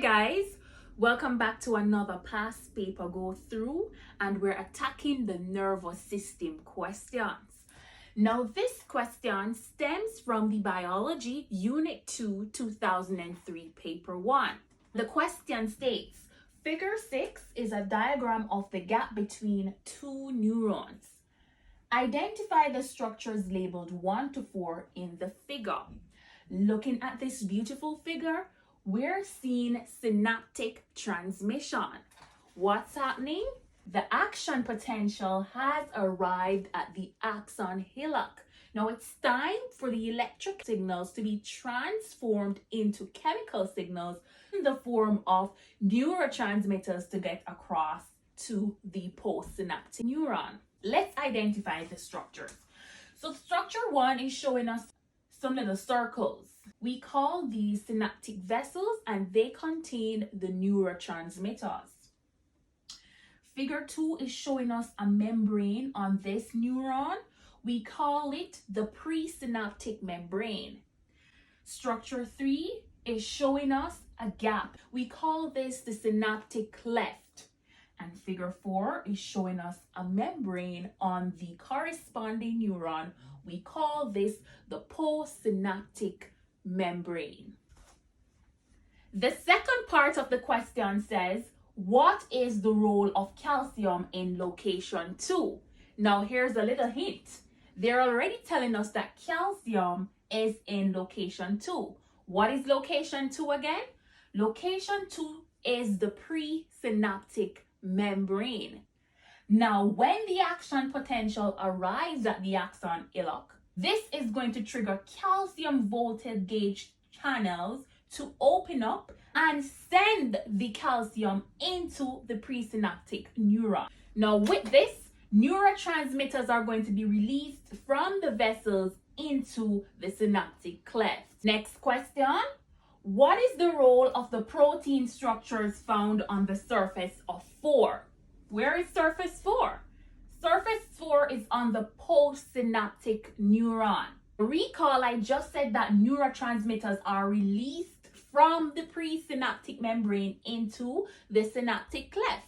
guys, welcome back to another past paper go through, and we're attacking the nervous system questions. Now this question stems from the biology unit 2 2003 paper 1. The question states, figure 6 is a diagram of the gap between two neurons. Identify the structures labeled 1 to 4 in the figure. Looking at this beautiful figure, we're seeing synaptic transmission. What's happening? The action potential has arrived at the axon hillock. Now it's time for the electric signals to be transformed into chemical signals in the form of neurotransmitters to get across to the postsynaptic neuron. Let's identify the structures. So structure 1 is showing us some little circles. We call these synaptic vessels, and they contain the neurotransmitters. Figure 2 is showing us a membrane on this neuron. We call it the presynaptic membrane. Structure 3 is showing us a gap. We call this the synaptic cleft. And figure 4 is showing us a membrane on the corresponding neuron. We call this the postsynaptic membrane. The second part of the question says, what is the role of calcium in location 2? Now here's a little hint. They're already telling us that calcium is in location 2. What is location 2 again? Location 2 is the presynaptic membrane. Now, when the action potential arrives at the axon hillock, this is going to trigger calcium voltage gauge channels to open up and send the calcium into the presynaptic neuron. Now, with this, neurotransmitters are going to be released from the vessels into the synaptic cleft. Next question. What is the role of the protein structures found on the surface of 4? Where is surface 4? Surface 4 is on the postsynaptic neuron. Recall, I just said that neurotransmitters are released from the presynaptic membrane into the synaptic cleft.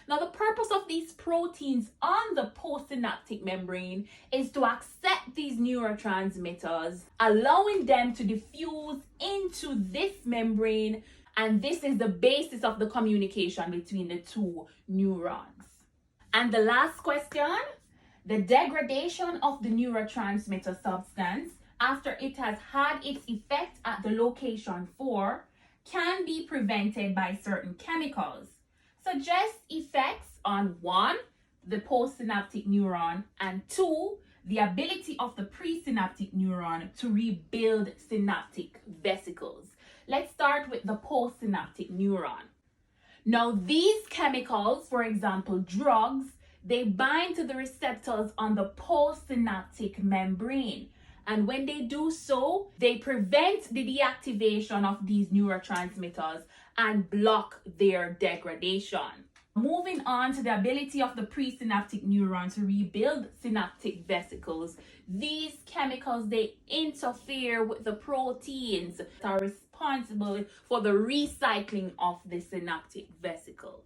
Now, the purpose of these proteins on the postsynaptic membrane is to accept these neurotransmitters, allowing them to diffuse into this membrane, and this is the basis of the communication between the two neurons. And the last question, the degradation of the neurotransmitter substance after it has had its effect at the location 4 can be prevented by certain chemicals. Suggest effects on 1, the postsynaptic neuron, and 2, the ability of the presynaptic neuron to rebuild synaptic vesicles. Let's start with the postsynaptic neuron. Now, these chemicals, for example, drugs, they bind to the receptors on the postsynaptic membrane. And when they do so, they prevent the deactivation of these neurotransmitters and block their degradation. Moving on to the ability of the presynaptic neuron to rebuild synaptic vesicles, these chemicals, they interfere with the proteins that are responsible for the recycling of the synaptic vesicles.